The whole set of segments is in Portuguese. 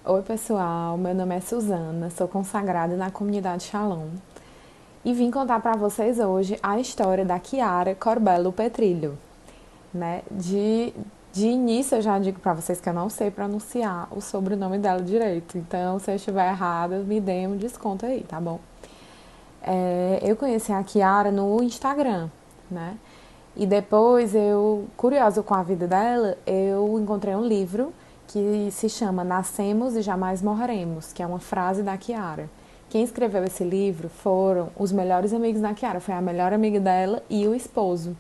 Oi pessoal, meu nome é Suzana, sou consagrada na comunidade Shalom e vim contar para vocês hoje a história da Chiara Corbello Petrillo, né? De início eu já digo para vocês que eu não sei pronunciar o sobrenome dela direito, então se eu estiver errada me dê um desconto aí, tá bom? Eu conheci a Chiara no Instagram, né? E depois curiosa com a vida dela, eu encontrei um livro que se chama Nascemos e Jamais Morreremos, que é uma frase da Chiara. Quem escreveu esse livro foram os melhores amigos da Chiara, foi a melhor amiga dela e o esposo.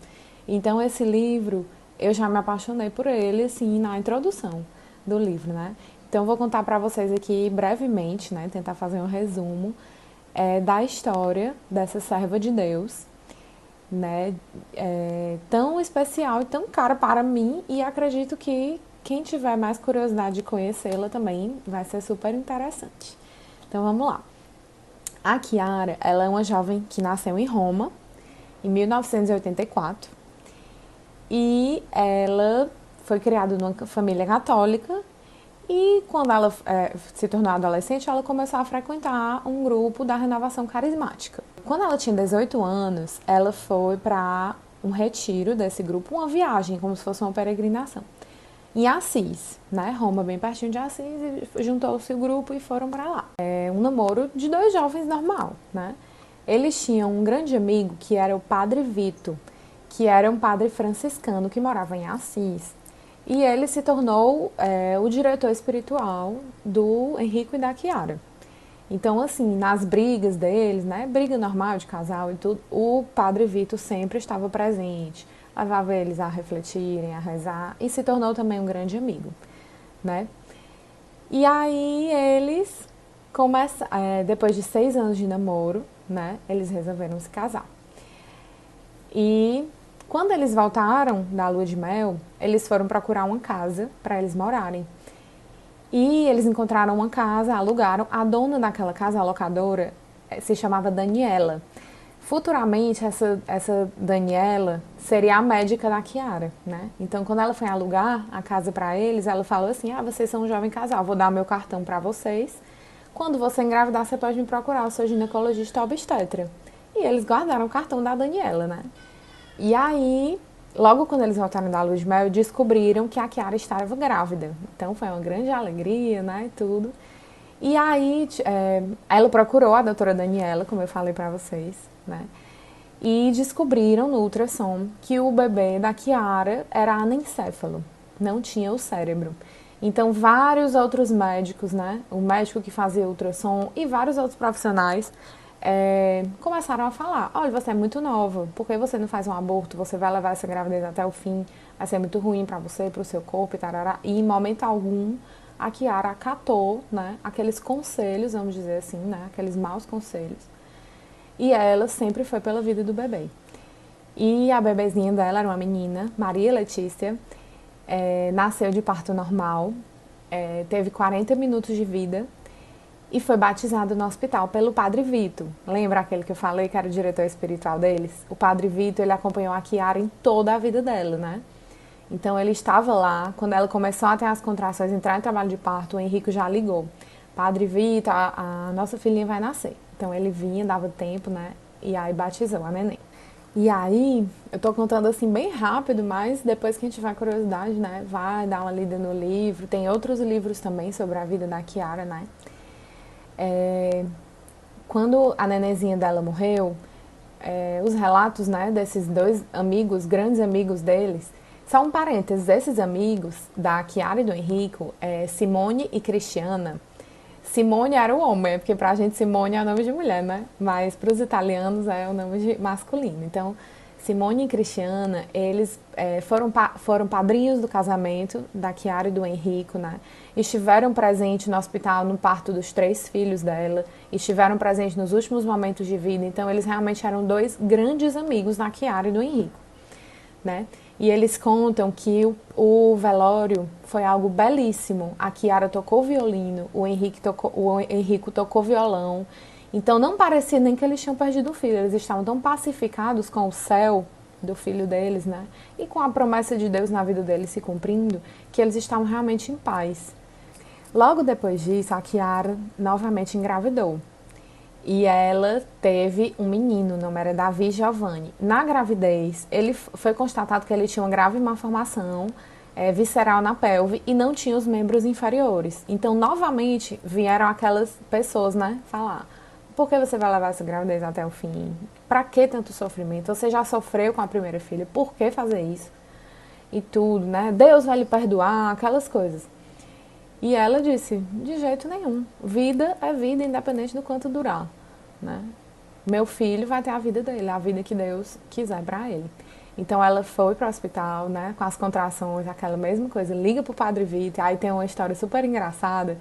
Então esse livro, eu já me apaixonei por ele, assim, na introdução do livro, né? Então vou contar para vocês aqui brevemente, né, tentar fazer um resumo da história dessa serva de Deus, né, tão especial e tão cara para mim, e acredito que quem tiver mais curiosidade de conhecê-la também vai ser super interessante. Então vamos lá. A Chiara, ela é uma jovem que nasceu em Roma em 1984 e ela foi criada numa família católica. E quando ela se tornou adolescente, ela começou a frequentar um grupo da Renovação Carismática. Quando ela tinha 18 anos, ela foi para um retiro desse grupo, uma viagem, como se fosse uma peregrinação, em Assis, né? Roma, bem pertinho de Assis, e juntou-se o grupo e foram para lá. É um namoro de dois jovens normal, né? Eles tinham um grande amigo que era o Padre Vito, que era um padre franciscano que morava em Assis. E ele se tornou o diretor espiritual do Henrico e da Chiara. Então, assim, nas brigas deles, né, briga normal de casal e tudo, o Padre Vito sempre estava presente, levava eles a refletirem, a rezar, e se tornou também um grande amigo, né? E aí eles depois de 6 anos de namoro, né, eles resolveram se casar. E quando eles voltaram da lua de mel, eles foram procurar uma casa para eles morarem. E eles encontraram uma casa, alugaram. A dona daquela casa, a locadora, se chamava Daniela. Futuramente, essa Daniela seria a médica da Chiara, né? Então, quando ela foi alugar a casa para eles, ela falou assim: vocês são um jovem casal, vou dar meu cartão para vocês. Quando você engravidar, você pode me procurar, eu sou ginecologista obstetra. E eles guardaram o cartão da Daniela, né? E aí, logo quando eles voltaram da lua de mel, descobriram que a Chiara estava grávida. Então foi uma grande alegria, né, e tudo. E aí, ela procurou a doutora Daniela, como eu falei pra vocês, né, e descobriram no ultrassom que o bebê da Chiara era anencéfalo, não tinha o cérebro. Então, vários outros médicos, né, o médico que fazia ultrassom e vários outros profissionais começaram a falar: olha, você é muito nova, por que você não faz um aborto? Você vai levar essa gravidez até o fim, vai ser muito ruim pra você, pro seu corpo e tarará. E em momento algum a Chiara acatou, né, aqueles conselhos, vamos dizer assim, né, aqueles maus conselhos, e ela sempre foi pela vida do bebê. E a bebezinha dela era uma menina, Maria Letícia, nasceu de parto normal, teve 40 minutos de vida e foi batizado no hospital pelo Padre Vito. Lembra aquele que eu falei que era o diretor espiritual deles? O Padre Vito, ele acompanhou a Chiara em toda a vida dela, né? Então ele estava lá, quando ela começou a ter as contrações, entrar em trabalho de parto, o Henrico já ligou: Padre Vito, a nossa filhinha vai nascer. Então ele vinha, dava tempo, né? E aí batizou a neném. E aí, eu tô contando assim bem rápido, mas depois quem tiver curiosidade, né, vai dar uma lida no livro. Tem outros livros também sobre a vida da Chiara, né? Quando a nenenzinha dela morreu, os relatos, né, desses dois amigos, grandes amigos deles, só um parênteses, esses amigos da Chiara e do Henrico, Simone e Cristiana. Simone era o homem, porque pra gente Simone é o nome de mulher, né? Mas pros italianos é o nome de masculino. Então, Simone e Cristiana, eles foram padrinhos do casamento da Chiara e do Henrico, né? Estiveram presentes no hospital no parto dos 3 filhos dela, estiveram presentes nos últimos momentos de vida. Então, eles realmente eram 2 grandes amigos da Chiara e do Henrico, né? E eles contam que o velório foi algo belíssimo. A Chiara tocou violino, o Henrico tocou violão. Então não parecia nem que eles tinham perdido o filho. Eles estavam tão pacificados com o céu do filho deles, né? E com a promessa de Deus na vida deles se cumprindo, que eles estavam realmente em paz. Logo depois disso, a Chiara novamente engravidou. E ela teve um menino, o nome era Davi Giovanni. Na gravidez, ele foi constatado que ele tinha uma grave malformação visceral na pelve e não tinha os membros inferiores. Então, novamente, vieram aquelas pessoas, né, falar: por que você vai levar essa gravidez até o fim? Pra que tanto sofrimento? Você já sofreu com a primeira filha, por que fazer isso? E tudo, né? Deus vai lhe perdoar, aquelas coisas. E ela disse: de jeito nenhum. Vida é vida, independente do quanto durar, né? Meu filho vai ter a vida dele, a vida que Deus quiser para ele. Então ela foi para o hospital, né, com as contrações, aquela mesma coisa, liga pro Padre Vitor. Aí tem uma história super engraçada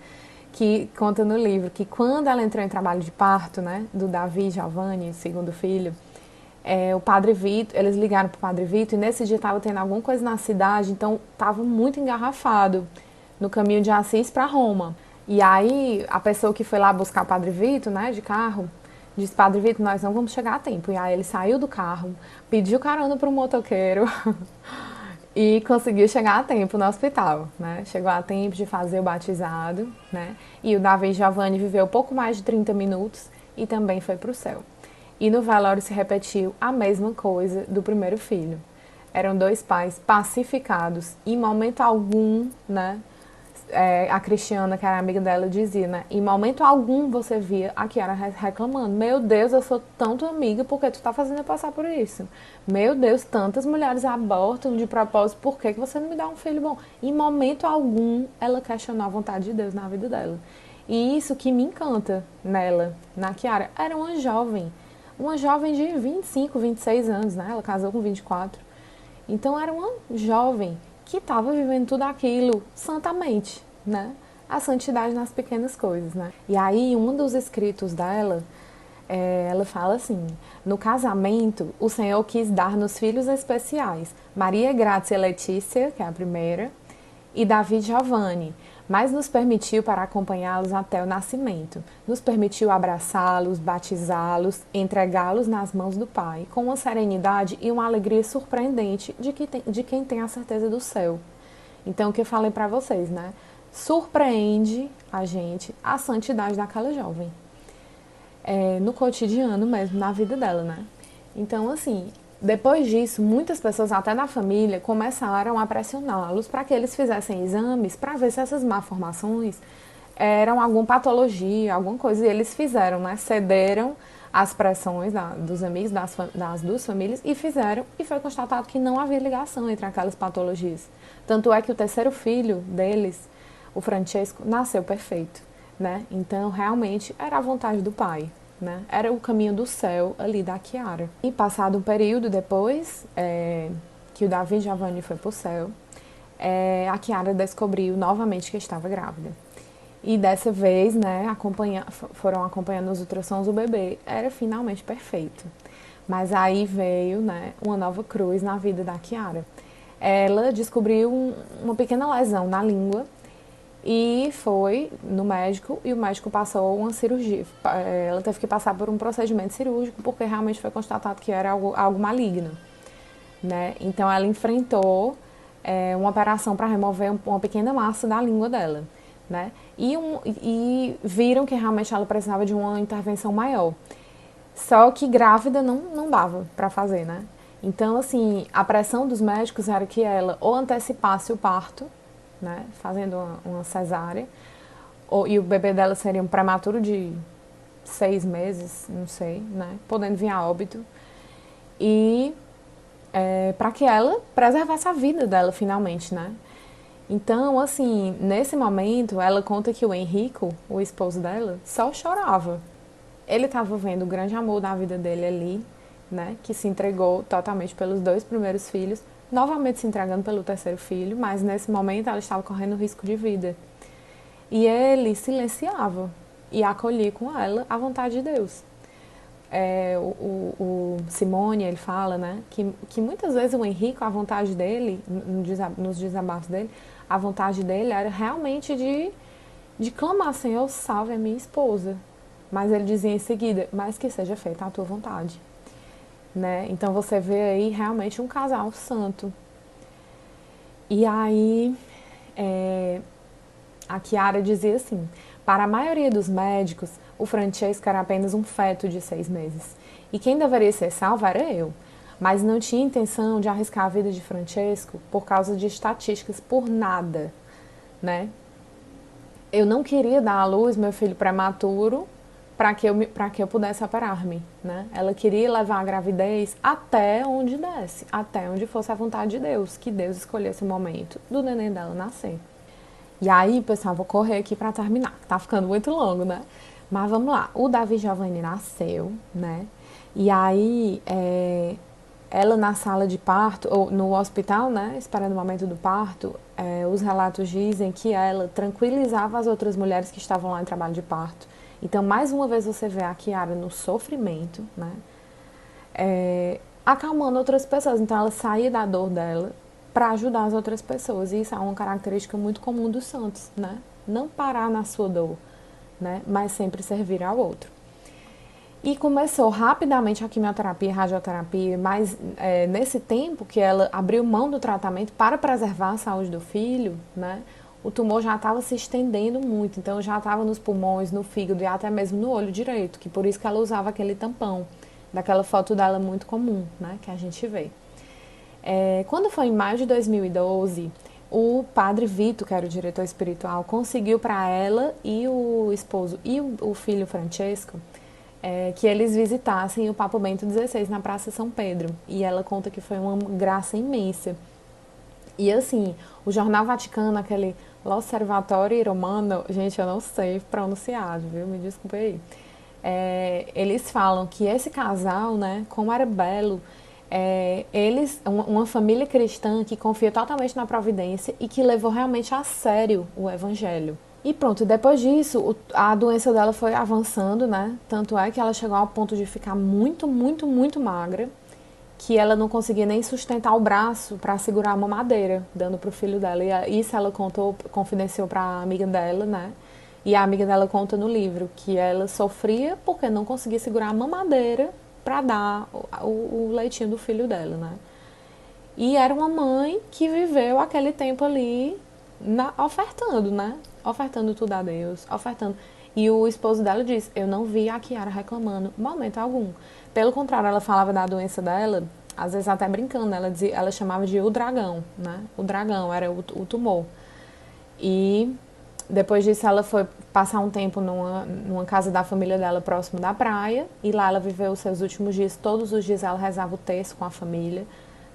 que conta no livro que quando ela entrou em trabalho de parto, né, do Davi Giovanni, segundo filho, o Padre Vitor, eles ligaram pro Padre Vitor e nesse dia estava tendo alguma coisa na cidade, então estava muito engarrafado no caminho de Assis para Roma. E aí a pessoa que foi lá buscar o Padre Vitor, né, de carro, disse: Padre Vitor, nós não vamos chegar a tempo. E aí ele saiu do carro, pediu carona para um motoqueiro e conseguiu chegar a tempo no hospital, né? Chegou a tempo de fazer o batizado, né? E o Davi Giovanni viveu pouco mais de 30 minutos e também foi para o céu. E no velório se repetiu a mesma coisa do primeiro filho. Eram dois pais pacificados, em momento algum, né? A Cristiana, que era amiga dela, dizia, né? Em momento algum você via a Chiara reclamando: meu Deus, eu sou tão tua amiga, por que tu tá fazendo eu passar por isso? Meu Deus, tantas mulheres abortam de propósito, por que você não me dá um filho bom? Em momento algum ela questionou a vontade de Deus na vida dela. E isso que me encanta nela, na Chiara. Era uma jovem de 25, 26 anos, né? Ela casou com 24. Então era uma jovem que estava vivendo tudo aquilo santamente, né? A santidade nas pequenas coisas, né? E aí, um dos escritos dela, ela fala assim: no casamento, o Senhor quis dar-nos filhos especiais, Maria Grácia Letícia, que é a primeira, e Davi Giovanni, mas nos permitiu para acompanhá-los até o nascimento. Nos permitiu abraçá-los, batizá-los, entregá-los nas mãos do Pai, com uma serenidade e uma alegria surpreendente de quem tem a certeza do céu. Então, o que eu falei para vocês, né? Surpreende a gente a santidade daquela jovem. No cotidiano mesmo, na vida dela, né? Então, assim, depois disso, muitas pessoas, até da família, começaram a pressioná-los para que eles fizessem exames para ver se essas malformações eram alguma patologia, alguma coisa. E eles fizeram, né? Cederam às pressões dos amigos, das duas famílias, e fizeram. E foi constatado que não havia ligação entre aquelas patologias. Tanto é que o terceiro filho deles, o Francesco, nasceu perfeito, né? Então, realmente, era a vontade do pai. Né? Era o caminho do céu ali da Chiara. E passado um período depois que o Davi Giovanni foi para o céu, a Chiara descobriu novamente que estava grávida. E dessa vez, né, foram acompanhando os ultrassons, o bebê era finalmente perfeito. Mas aí veio, né, uma nova cruz na vida da Chiara. Ela descobriu uma pequena lesão na língua e foi no médico e o médico passou uma cirurgia. Ela teve que passar por um procedimento cirúrgico porque realmente foi constatado que era algo maligno, né? Então ela enfrentou uma operação para remover uma pequena massa da língua dela, né? E viram que realmente ela precisava de uma intervenção maior. Só que grávida não dava para fazer, né? Então, assim, a pressão dos médicos era que ela ou antecipasse o parto, né, fazendo uma cesárea, e o bebê dela seria um prematuro de 6 meses, não sei, né, podendo vir a óbito, e para que ela preservasse a vida dela finalmente, né. Então, assim, nesse momento, ela conta que o Henrico, o esposo dela, só chorava. Ele estava vendo o grande amor da vida dele ali, né, que se entregou totalmente pelos dois primeiros filhos, novamente se entregando pelo terceiro filho, mas nesse momento ela estava correndo risco de vida. E ele silenciava e acolhia com ela a vontade de Deus. O Simone, ele fala, né, que muitas vezes o Henrico, a vontade dele, nos desabafos dele, a vontade dele era realmente de clamar: Senhor, salve a minha esposa. Mas ele dizia em seguida: mas que seja feita a tua vontade. Né? Então você vê aí realmente um casal santo. E aí a Chiara dizia assim: para a maioria dos médicos, o Francesco era apenas um feto de 6 meses. E quem deveria ser salvo era eu. Mas não tinha intenção de arriscar a vida de Francesco por causa de estatísticas, por nada, né? Eu não queria dar à luz meu filho prematuro para que eu pudesse operar-me, né? Ela queria levar a gravidez até onde desse, até onde fosse a vontade de Deus, que Deus escolhesse o momento do neném dela nascer. E aí, pessoal, vou correr aqui para terminar, tá ficando muito longo, né? Mas vamos lá. O Davi Giovanni nasceu, né? E aí, ela na sala de parto, ou no hospital, né, esperando o momento do parto, os relatos dizem que ela tranquilizava as outras mulheres que estavam lá em trabalho de parto. Então, mais uma vez você vê a Chiara no sofrimento, né, acalmando outras pessoas. Então, ela saía da dor dela para ajudar as outras pessoas. E isso é uma característica muito comum dos santos, né? Não parar na sua dor, né, mas sempre servir ao outro. E começou rapidamente a quimioterapia e radioterapia, mas nesse tempo que ela abriu mão do tratamento para preservar a saúde do filho, né, o tumor já estava se estendendo muito, então já estava nos pulmões, no fígado e até mesmo no olho direito, que por isso que ela usava aquele tampão, daquela foto dela muito comum, né, que a gente vê. Quando foi em maio de 2012, o padre Vito, que era o diretor espiritual, conseguiu para ela e o esposo e o filho Francesco que eles visitassem o Papa Bento XVI na Praça São Pedro. E ela conta que foi uma graça imensa. E assim, o Jornal Vaticano, aquele L'Osservatore Romano, gente, eu não sei pronunciar, viu? Me desculpe aí. Eles falam que esse casal, né, como era belo, uma família cristã que confia totalmente na providência e que levou realmente a sério o evangelho. E pronto, depois disso, a doença dela foi avançando, né? Tanto é que ela chegou ao ponto de ficar muito, muito, muito magra, que ela não conseguia nem sustentar o braço para segurar a mamadeira, dando pro filho dela. E isso ela contou, confidenciou para a amiga dela, né? E a amiga dela conta no livro que ela sofria porque não conseguia segurar a mamadeira para dar o leitinho do filho dela, né? E era uma mãe que viveu aquele tempo ali ofertando, né? Ofertando tudo a Deus, ofertando. E o esposo dela disse: eu não vi a Chiara reclamando, momento algum. Pelo contrário, ela falava da doença dela, às vezes até brincando, ela chamava de o dragão, né? O dragão era o tumor. E depois disso ela foi passar um tempo numa casa da família dela próximo da praia. E lá ela viveu os seus últimos dias. Todos os dias ela rezava o terço com a família,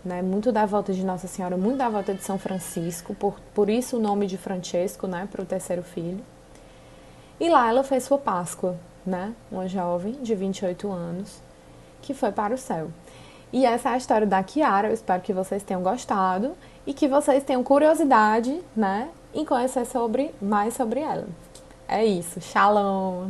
né? Muito devota de Nossa Senhora, muito devota de São Francisco. Por isso o nome de Francesco, né? Para o terceiro filho. E lá ela fez sua Páscoa, né? Uma jovem de 28 anos que foi para o céu. E essa é a história da Chiara. Eu espero que vocês tenham gostado e que vocês tenham curiosidade, né, em conhecer mais sobre ela. É isso. Shalom!